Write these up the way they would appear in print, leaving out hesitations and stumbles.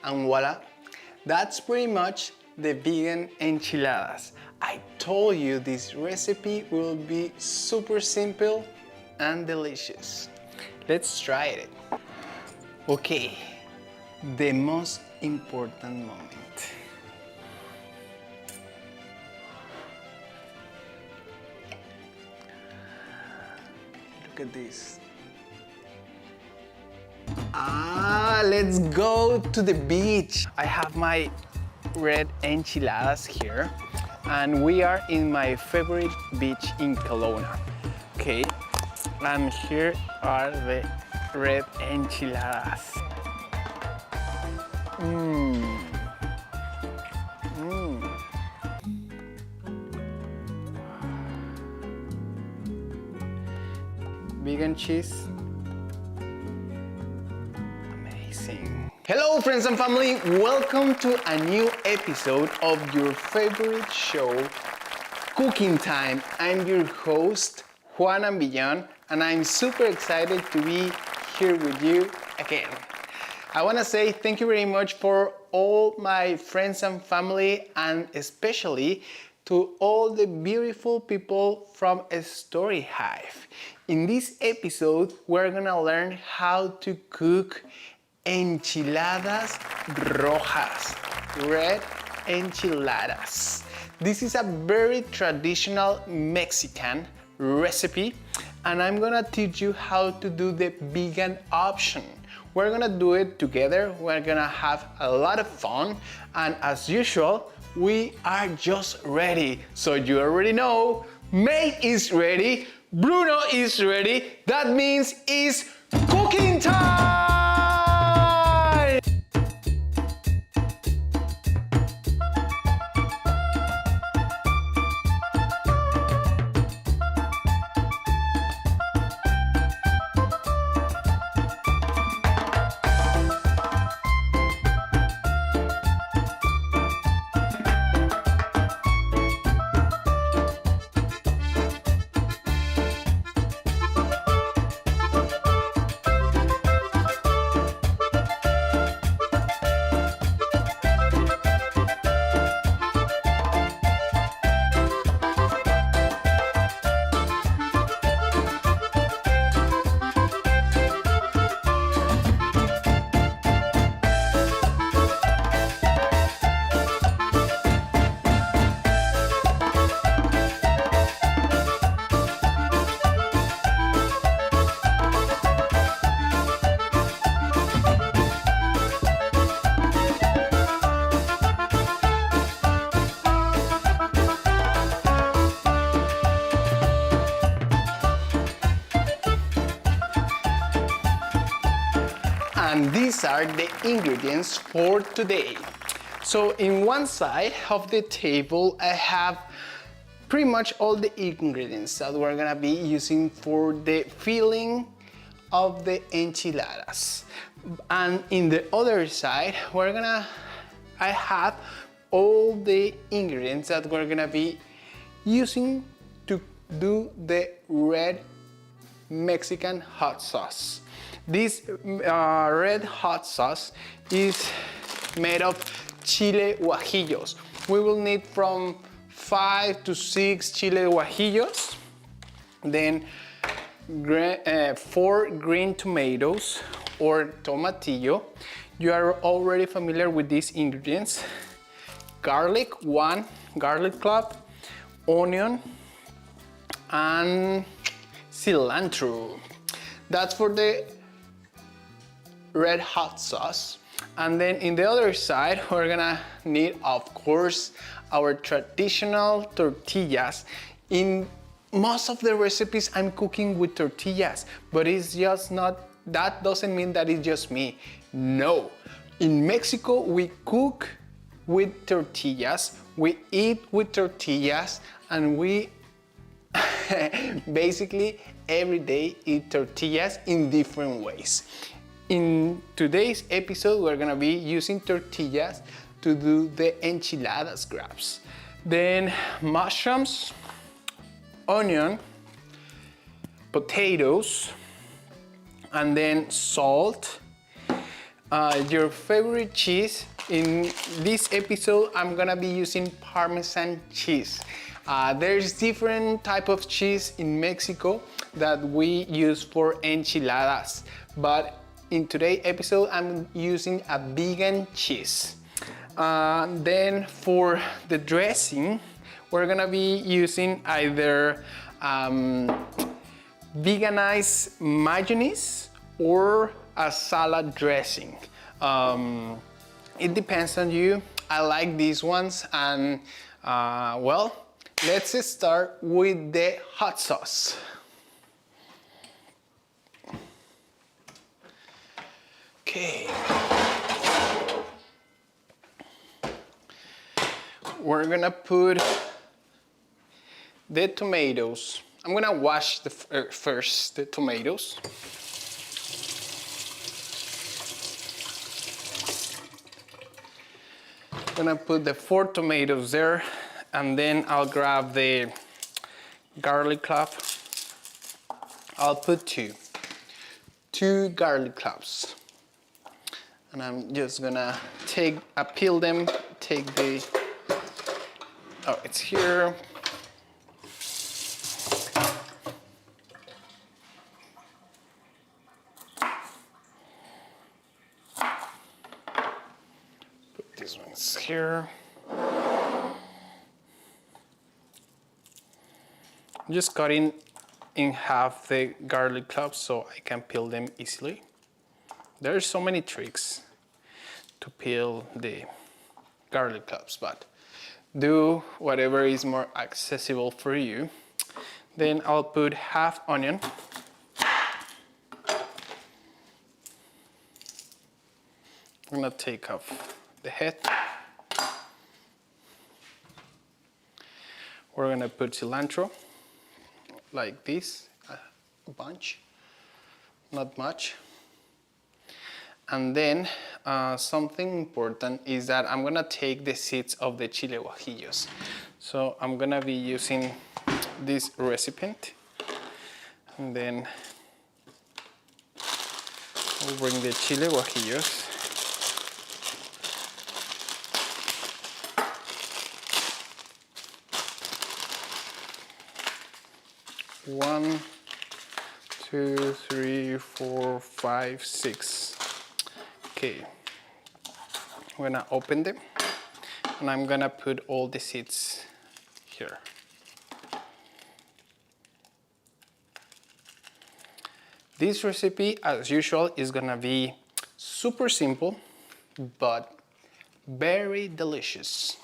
and voila, that's pretty much the vegan enchiladas. I told you this recipe will be super simple and delicious. Let's try it. Okay, the most important moment. Look at this. Let's go to the beach. I have my red enchiladas here, and we are in my favorite beach in Kelowna. Okay, and here are the red enchiladas. Vegan cheese. Amazing. Hello friends and family, welcome to a new episode of your favorite show, Cooking Time. I'm your host, Juan and I'm super excited to be here with you again. I want to say thank you very much for all my friends and family, and especially to all the beautiful people from StoryHive. In this episode, we're gonna learn how to cook enchiladas rojas, red enchiladas. This is a very traditional Mexican recipe, and I'm gonna teach you how to do the vegan option. We're gonna do it together, we're gonna have a lot of fun, and as usual, we are just ready. So you already know, May is ready, Bruno is ready, that means it's cooking time! And these are the ingredients for today. So in one side of the table, I have pretty much all the ingredients that we're gonna be using for the filling of the enchiladas. And in the other side, I have all the ingredients that we're gonna be using to do the red Mexican hot sauce. This red hot sauce is made of chile guajillos. We will need from 5 to 6 chile guajillos, then 4 green tomatoes or tomatillo. You are already familiar with these ingredients. Garlic, 1 garlic clove, onion, and cilantro. That's for the red hot sauce. And then in the other side, we're gonna need, of course, our traditional tortillas. In most of the recipes, I'm cooking with tortillas, but it's just not, that doesn't mean that it's just me. No, in Mexico, we cook with tortillas, we eat with tortillas, and we basically every day eat tortillas in different ways. In today's episode, we're gonna be using tortillas to do the enchiladas grabs. Then mushrooms, onion, potatoes, and then salt, Your favorite cheese. In this episode, I'm gonna be using Parmesan cheese. There's different type of cheese in Mexico that we use for enchiladas, but in today's episode, I'm using a vegan cheese. Then for the dressing, we're gonna be using either veganized mayonnaise or a salad dressing. It depends on you. I like these ones, and well, let's start with the hot sauce. Okay. We're gonna put the tomatoes. I'm gonna wash first the tomatoes. I'm gonna put the 4 tomatoes there, and then I'll grab the garlic clove. I'll put 2 garlic cloves. And I'm just gonna peel them, take the, oh, it's here. Put these ones here. I'm just cutting in half the garlic cloves so I can peel them easily. There are so many tricks to peel the garlic cloves, but do whatever is more accessible for you. Then I'll put half onion. I'm gonna take off the head. We're gonna put cilantro like this, a bunch, not much. And then something important is that I'm gonna take the seeds of the chile guajillos. So I'm gonna be using this recipient, and then we'll bring the chile guajillos. One, 2, 3, 4, 5, 6. Okay, I'm gonna open them, and I'm gonna put all the seeds here. This recipe, as usual, is gonna be super simple, but very delicious.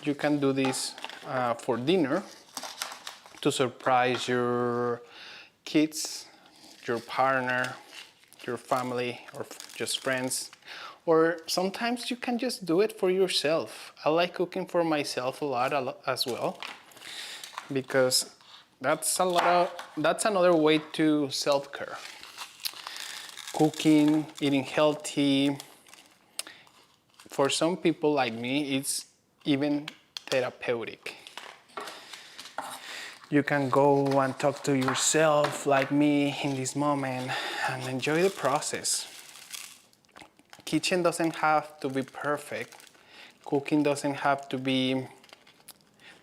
You can do this for dinner to surprise your kids, your partner, your family, or just friends. Or sometimes you can just do it for yourself. I like cooking for myself a lot as well, because that's another way to self-care. Cooking, eating healthy. For some people like me, it's even therapeutic. You can go and talk to yourself like me in this moment and enjoy the process. Kitchen doesn't have to be perfect. Cooking doesn't have to be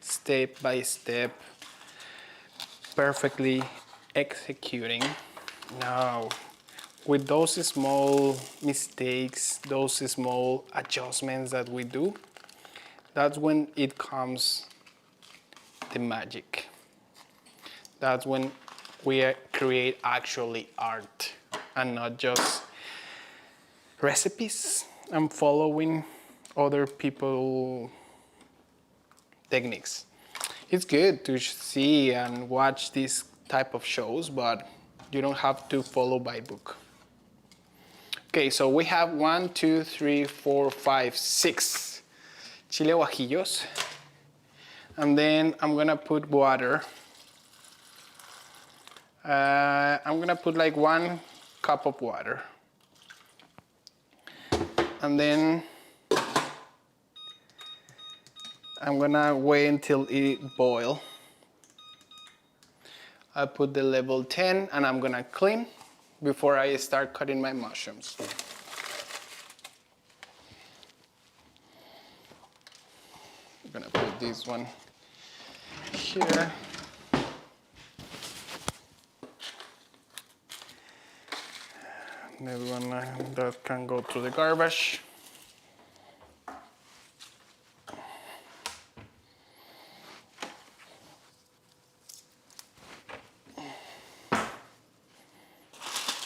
step by step, perfectly executing. No, with those small mistakes, those small adjustments that we do, that's when it comes the magic. That's when we create actually art and not just recipes and following other people's techniques. It's good to see and watch these type of shows, but you don't have to follow by book. Okay, so we have 1, 2, 3, 4, 5, 6 chile guajillos. And then I'm gonna put water. I'm gonna put like 1 cup of water. And then I'm gonna wait until it boils. I put the level 10 and I'm gonna clean before I start cutting my mushrooms. put this one here. That one that can go to the garbage.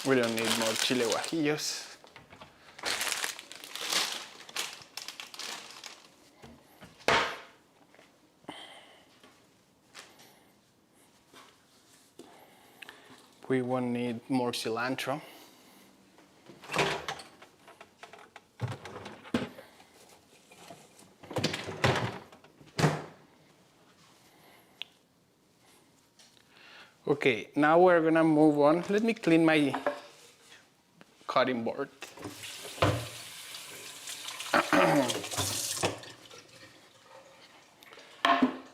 We don't need more chile guajillos. We won't need more cilantro. Okay, now we're gonna move on. Let me clean my cutting board.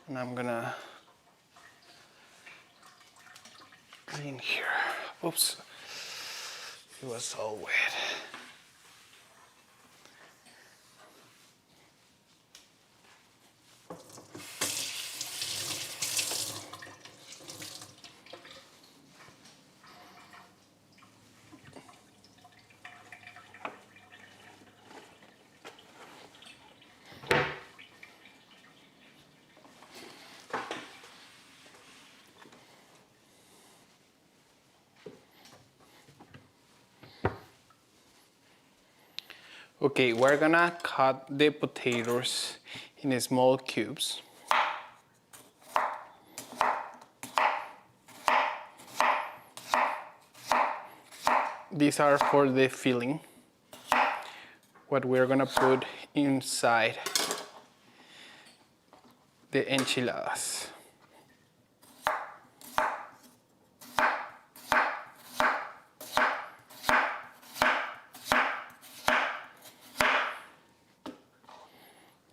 And I'm gonna clean here. Oops, it was all wet. Okay, we're gonna cut the potatoes in small cubes. These are for the filling, what we're gonna put inside the enchiladas.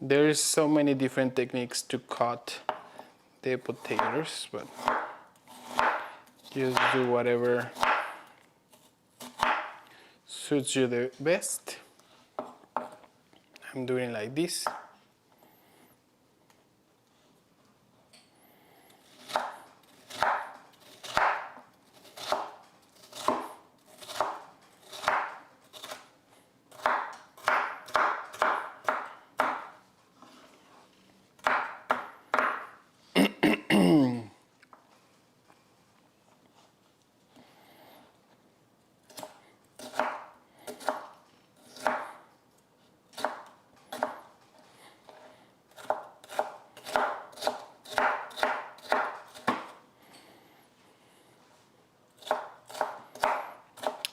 There's so many different techniques to cut the potatoes, but just do whatever suits you the best. I'm doing like this.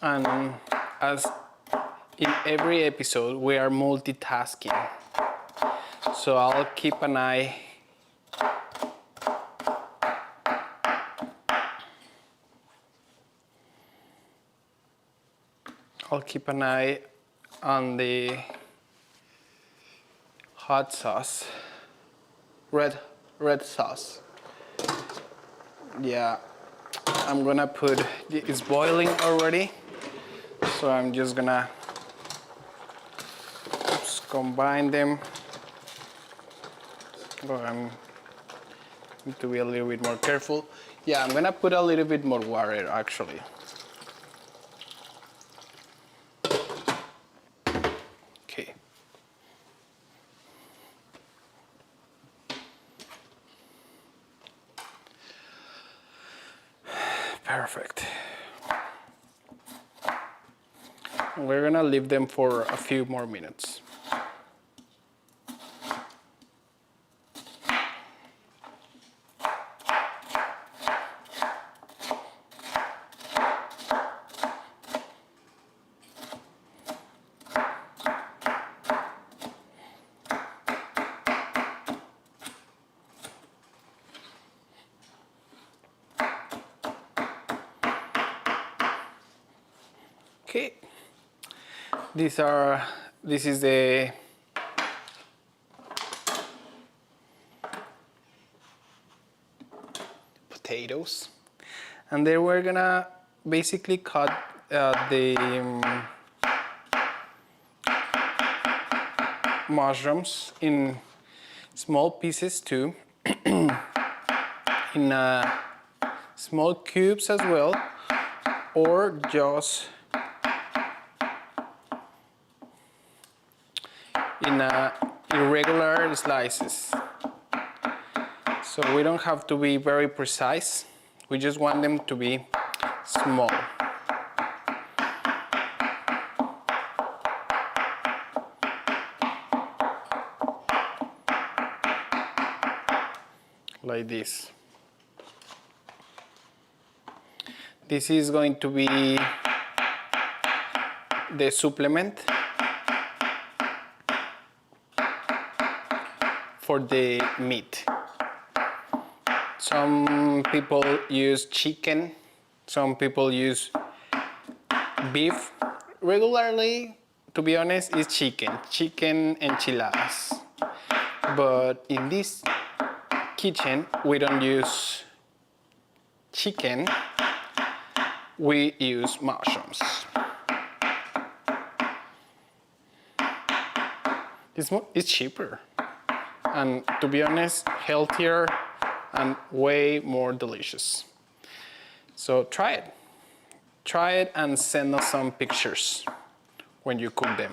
And as in every episode, we are multitasking. So I'll keep an eye on the hot sauce, red sauce. Yeah, I'm gonna put, it's boiling already. So I'm just gonna combine them. But I need to be a little bit more careful. Yeah, I'm gonna put a little bit more water actually. Okay. Perfect. We're gonna leave them for a few more minutes. Okay. This is the potatoes, and then we're gonna basically cut the mushrooms in small pieces too, in small cubes as well, or just in irregular slices. So we don't have to be very precise. We just want them to be small. Like this. This is going to be the supplement for the meat. Some people use chicken, some people use beef. Regularly, to be honest, it's chicken enchiladas. But in this kitchen, we don't use chicken, we use mushrooms. It's cheaper, and to be honest, healthier and way more delicious. So try it. Try it and send us some pictures when you cook them.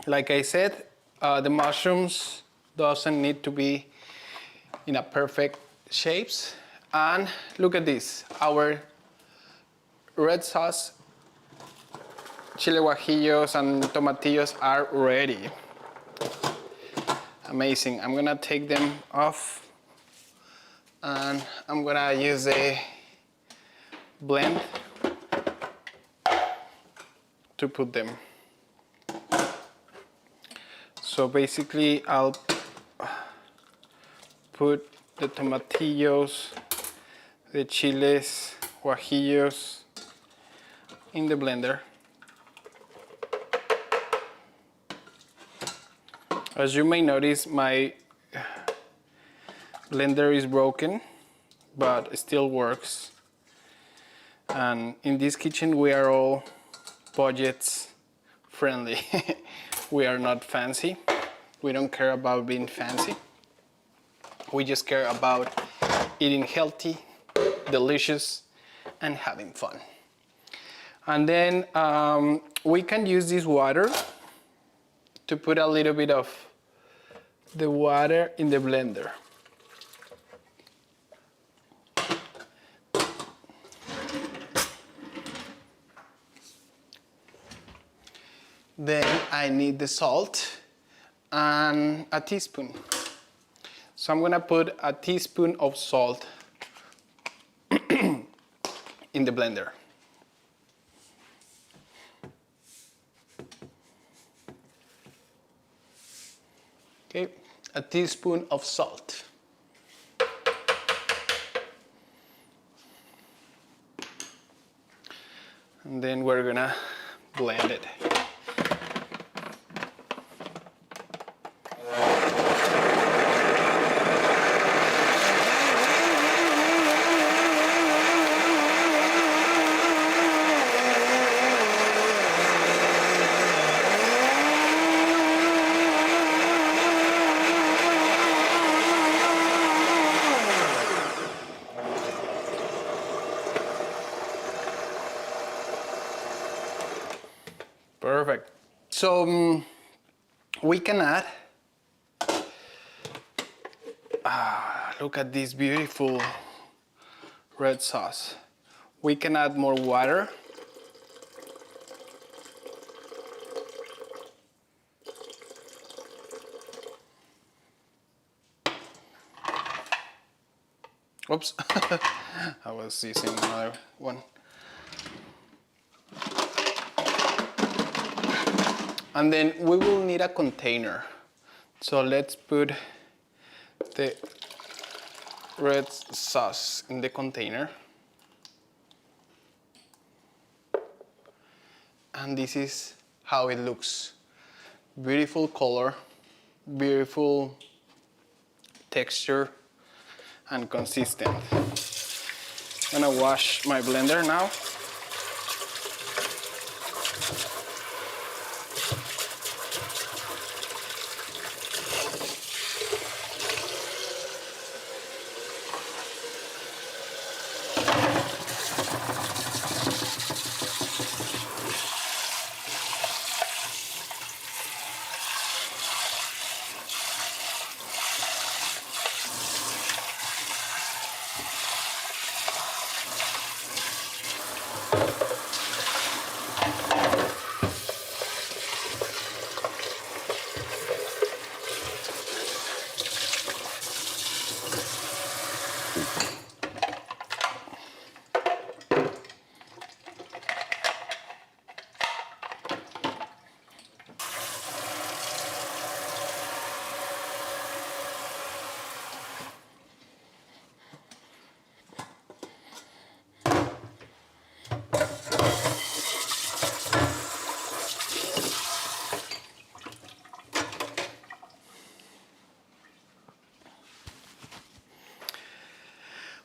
Like I said, the mushrooms doesn't need to be in a perfect shapes. And look at this, our red sauce, chile guajillos and tomatillos are ready. Amazing. I'm gonna take them off and I'm gonna use a blend to put them. So basically, I'll put the tomatillos, the chiles, guajillos in the blender. As you may notice, my blender is broken, but it still works. And in this kitchen, we are all budgets friendly. We are not fancy. We don't care about being fancy. We just care about eating healthy, delicious, and having fun. And then we can use this water to put a little bit of the water in the blender. Then I need the salt and a teaspoon. So I'm gonna put a teaspoon of salt in the blender. Okay, a teaspoon of salt. And then we're gonna blend it. Perfect. So we can add, look at this beautiful red sauce. We can add more water. Oops, I was using another one. And then we will need a container. So let's put the red sauce in the container. and this is how it looks. Beautiful color, beautiful texture, and consistent. I'm gonna wash my blender now.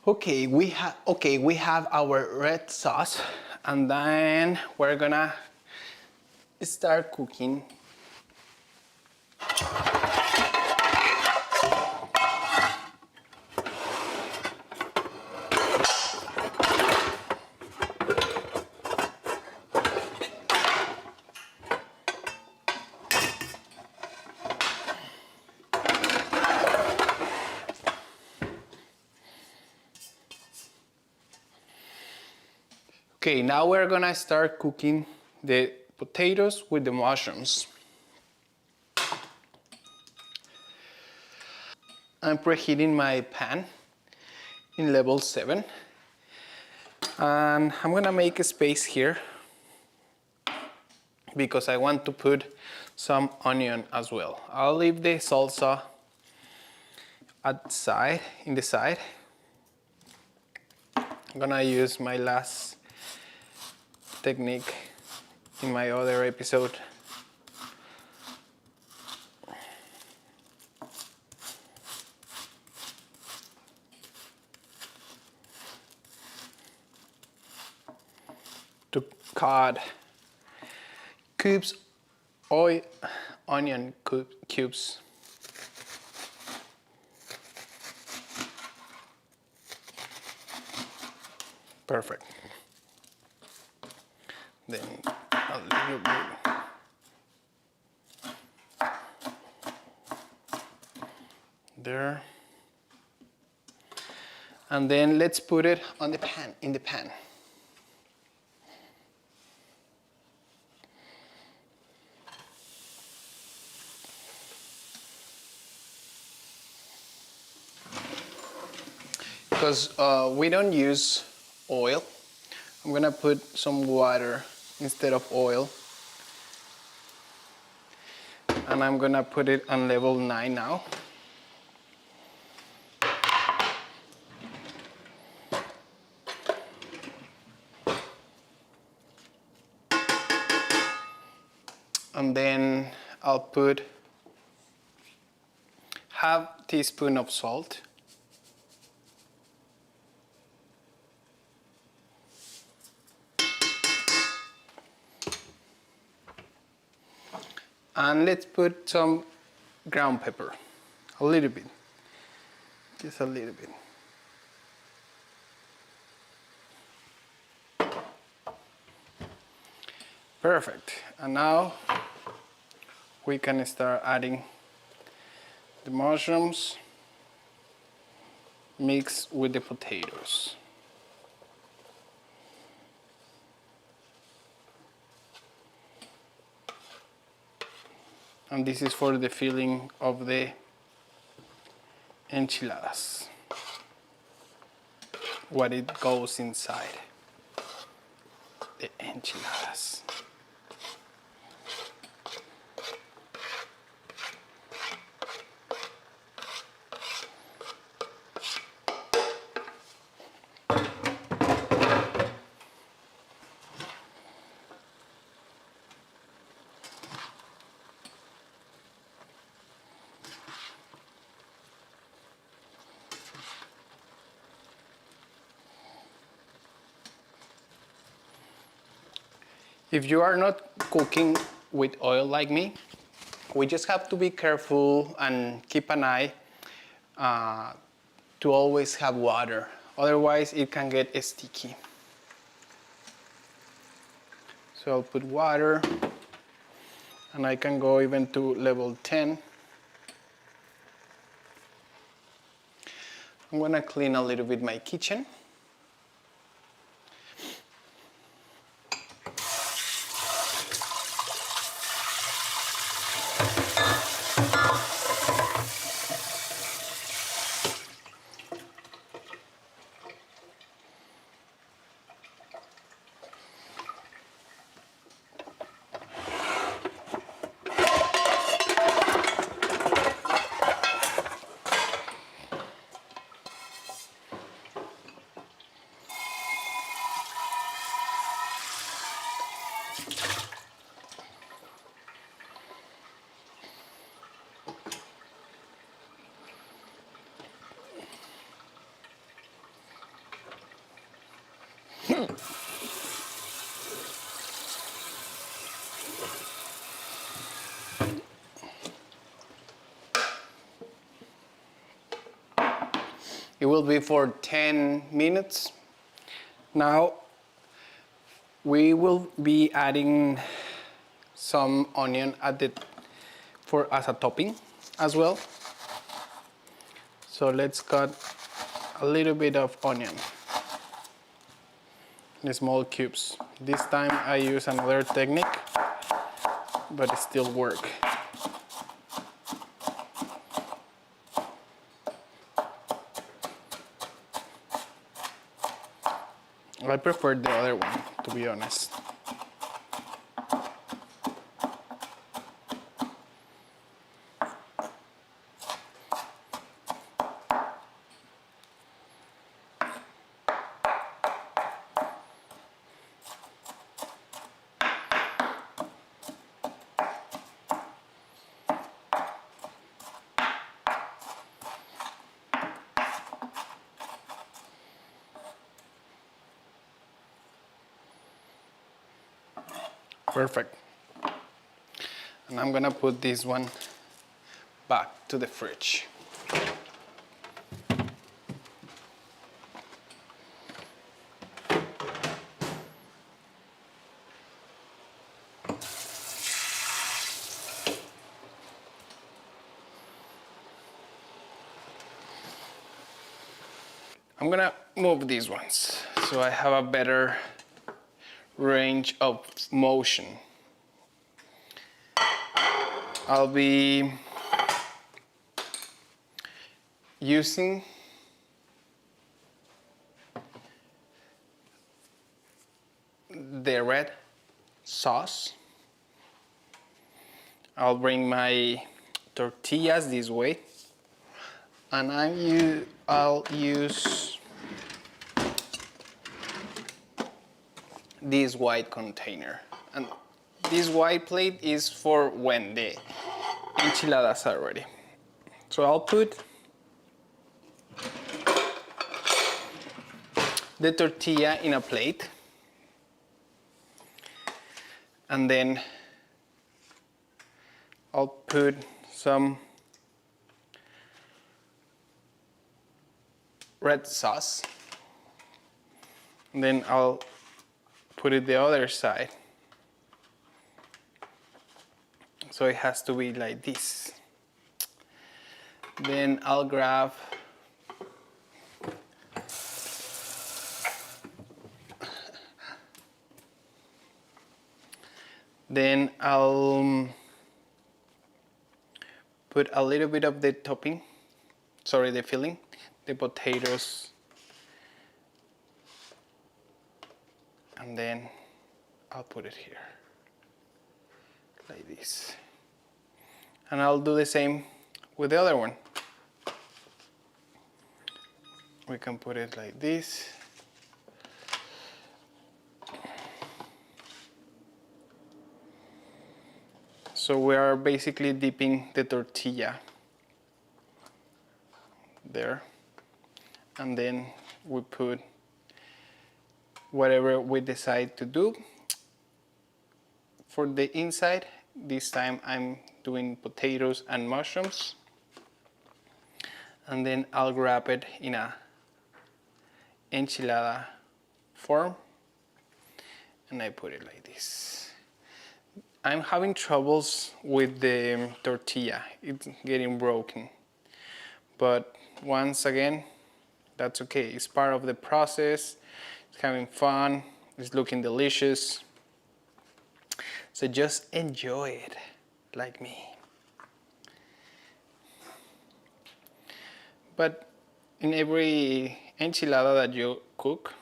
Okay, we have our red sauce, and then we're gonna start cooking. Okay, now we're gonna start cooking the potatoes with the mushrooms. I'm preheating my pan in level 7. And I'm gonna make a space here because I want to put some onion as well. I'll leave the salsa in the side. I'm gonna use my last technique in my other episode. To cut onion cubes. Perfect. Then a little bit. There. And then let's put it on the pan, in the pan. Because we don't use oil, I'm gonna put some water instead of oil. And I'm gonna put it on level 9 now. And then I'll put half teaspoon of salt. And let's put some ground pepper, a little bit, just a little bit. Perfect. And now we can start adding the mushrooms mixed with the potatoes. And this is for the filling of the enchiladas, what it goes inside the enchiladas. If you are not cooking with oil like me, we just have to be careful and keep an eye to always have water. Otherwise, it can get sticky. So I'll put water, and I can go even to level 10. I'm gonna clean a little bit my kitchen. It will be for 10 minutes. Now we will be adding some onion as a topping as well. So let's cut a little bit of onion in small cubes. This time I use another technique, but it still works. I prefer the other one, to be honest. Perfect. And I'm gonna put this one back to the fridge. I'm gonna move these ones so I have a better range of motion. I'll be using the red sauce. I'll bring my tortillas this way, and I'll use this white container. And this white plate is for when the enchiladas are ready. So I'll put the tortilla in a plate, and then I'll put some red sauce, and then I'll put it the other side. So it has to be like this. Then I'll grab put a little bit of the topping, the filling, the potatoes, and then I'll put it here, like this. And I'll do the same with the other one. We can put it like this. So we are basically dipping the tortilla there, and then we put whatever we decide to do For the inside, this time I'm doing potatoes and mushrooms. And then I'll wrap it in a enchilada form. And I put it like this. I'm having troubles with the tortilla. It's getting broken. But once again, that's okay. It's part of the process. It's having fun. It's looking delicious. So just enjoy it like me. But in every enchilada that you cook,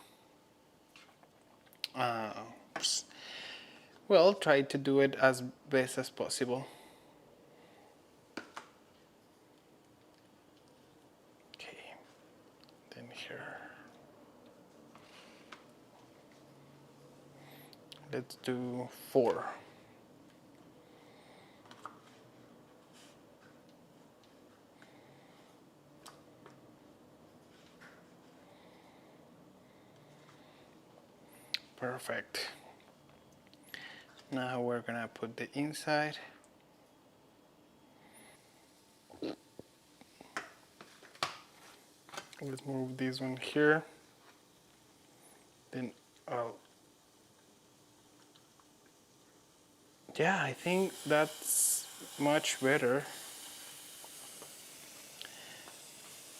well, try to do it as best as possible. Okay, then here. Let's do 4. Perfect. Now we're gonna put the inside. Let's move this one here. Then yeah, I think that's much better.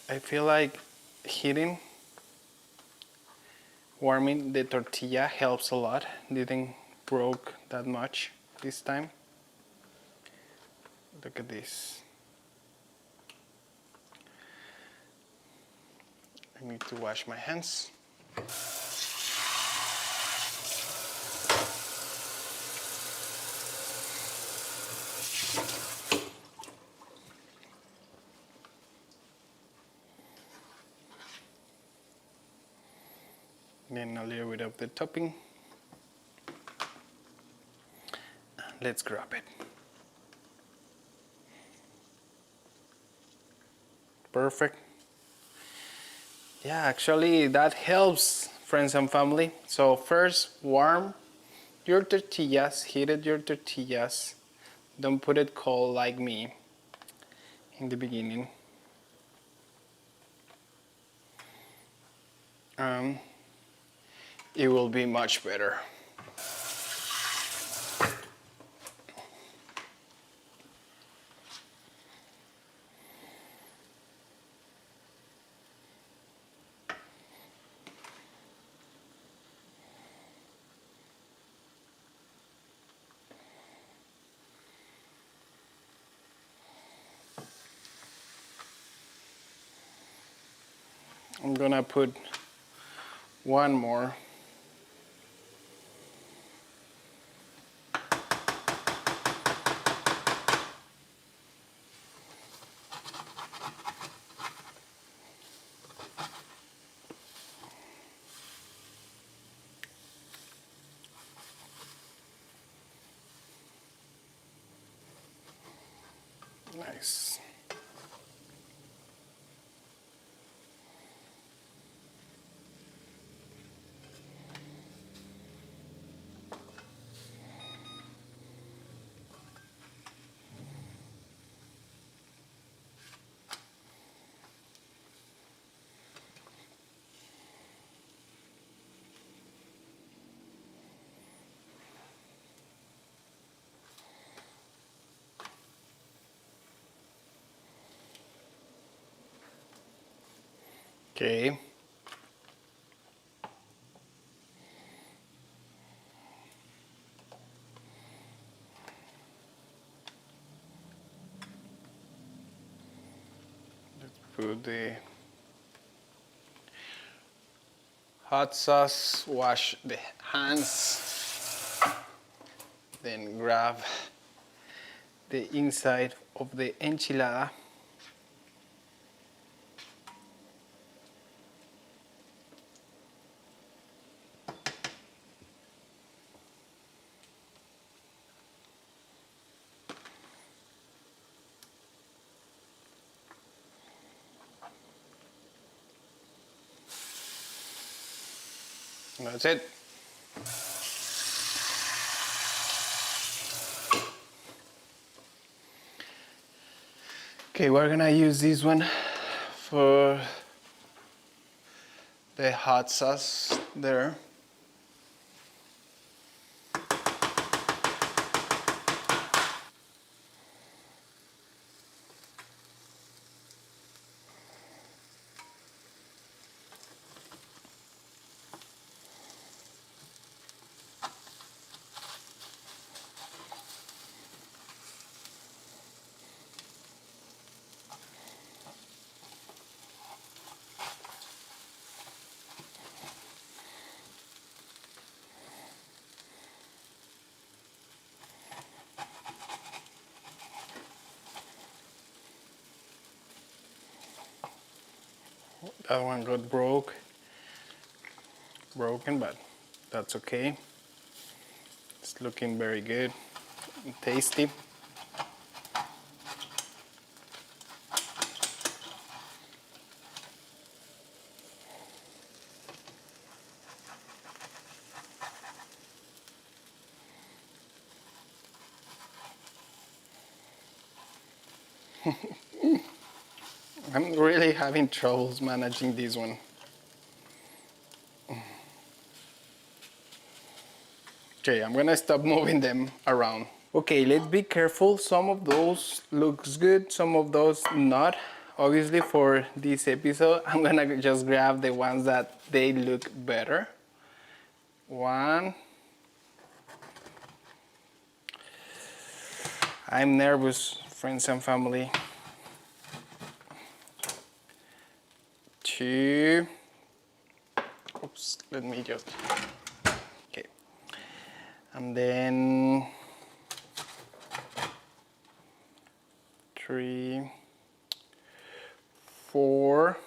I feel like warming the tortilla helps a lot. Didn't broke that much this time. Look at this. I need to wash my hands. Then a little bit of the topping. Let's grab it. Perfect. Yeah, actually that helps, friends and family. So first, warm your tortillas, heated your tortillas. Don't put it cold like me in the beginning. It will be much better. I'm gonna put one more. Nice. Okay. Let's put the hot sauce, wash the hands, then grab the inside of the enchilada. That's it. Okay, we're gonna use this one for the hot sauce there. That one got broken, but that's okay. It's looking very good and tasty. I'm really having troubles managing this one. Okay, I'm gonna stop moving them around. Okay, let's be careful. Some of those looks good, some of those not. Obviously for this episode, I'm gonna just grab the ones that they look better. One. I'm nervous, friends and family. Two. Oops, let me just. Okay. And then 3, 4.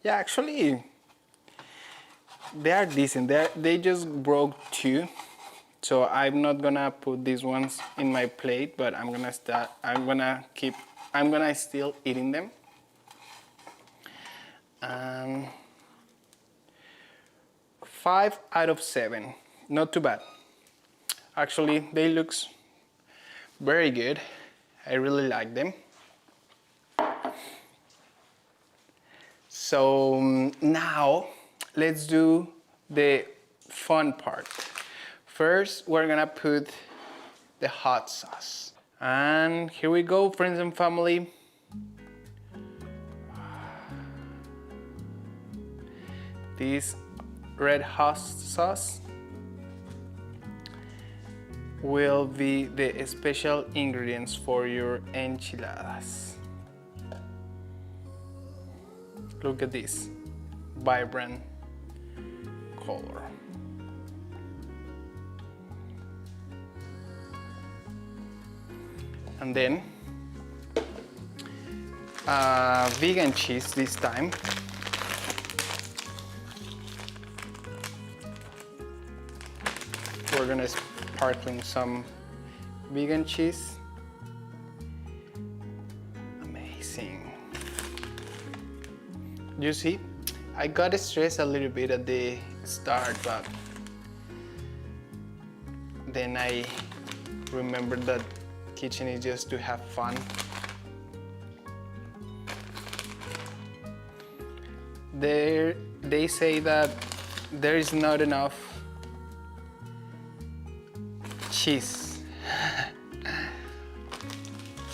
Yeah, actually, they are decent. They just broke 2. So I'm not gonna put these ones in my plate, but I'm gonna still eating them. 5 out of 7, not too bad. Actually, they looks very good. I really like them. So now let's do the fun part. First, we're gonna put the hot sauce. And here we go, friends and family. This red hot sauce will be the special ingredients for your enchiladas. Look at this vibrant color. And then vegan cheese this time. We're gonna sprinkle some vegan cheese. Amazing. You see, I got stressed a little bit at the start, but then I remembered that kitchen is just to have fun. They say that there is not enough cheese.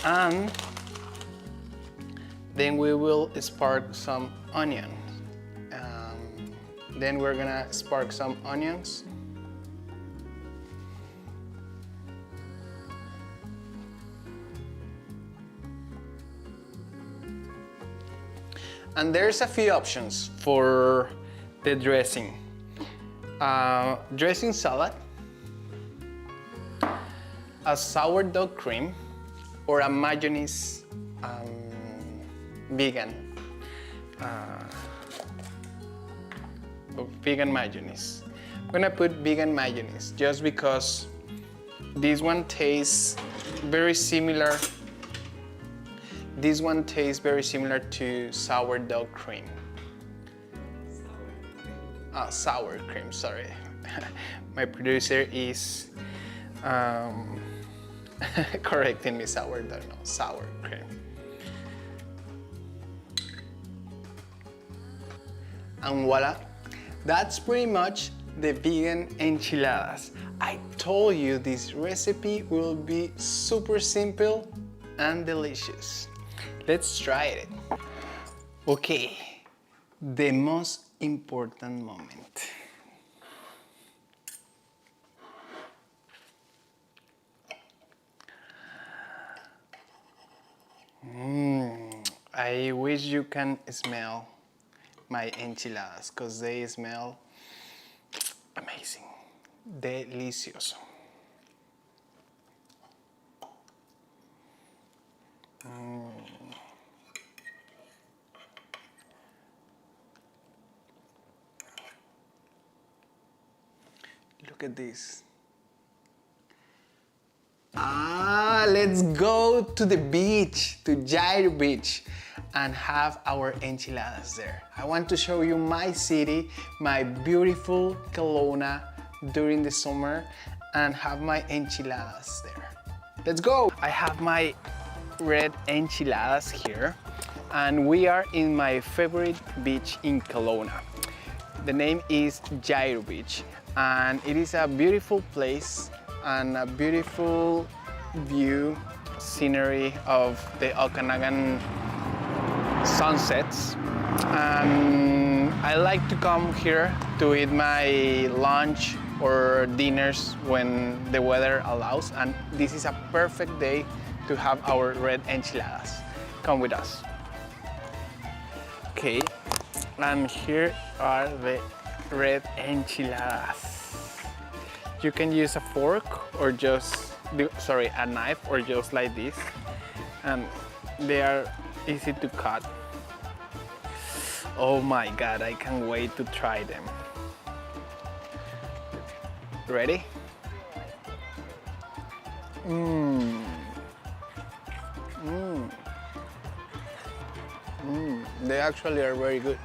And then we will spark some onion. Then we're gonna spark some onions. And there's a few options for the dressing. Dressing salad, a sourdough cream, or a mayonnaise vegan. Vegan mayonnaise. I'm gonna put vegan mayonnaise just because this one tastes very similar. This one tastes very similar to sourdough cream. Sour cream, sorry. My producer is correcting me, sourdough, no, sour cream. And voila, that's pretty much the vegan enchiladas. I told you this recipe will be super simple and delicious. Let's try it. Okay, the most important moment. I wish you can smell my enchiladas because they smell amazing, delicioso. Look at this. Let's go to the beach, to Jairo Beach, and have our enchiladas there. I want to show you my city, my beautiful Kelowna during the summer, and have my enchiladas there. Let's go! I have my red enchiladas here, and we are in my favorite beach in Kelowna. The name is Jairo Beach, and it is a beautiful place and a beautiful view, scenery of the Okanagan sunsets. I like to come here to eat my lunch or dinners when the weather allows, and this is a perfect day to have our red enchiladas. Come with us. Okay, and here are the red enchiladas. You can use a fork or just, a knife or just like this. And they are easy to cut. Oh my God, I can't wait to try them. Ready? They actually are very good.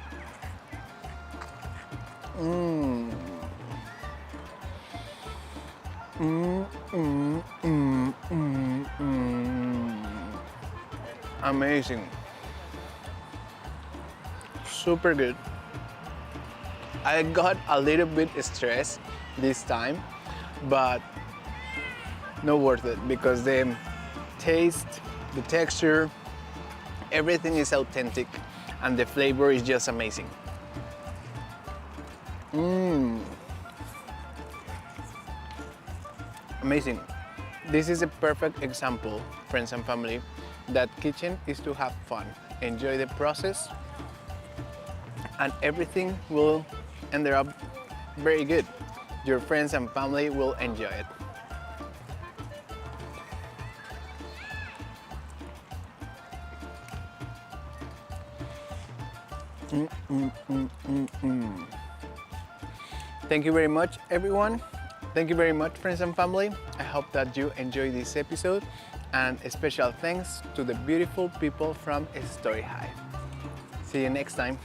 Amazing. Super good. I got a little bit stressed this time, but not worth it because the taste, the texture, everything is authentic and the flavor is just amazing. Amazing. This is a perfect example, friends and family, that kitchen is to have fun, enjoy the process, and everything will end up very good. Your friends and family will enjoy it. Thank you very much, everyone. Thank you very much, friends and family. I hope that you enjoyed this episode, and a special thanks to the beautiful people from StoryHive. See you next time.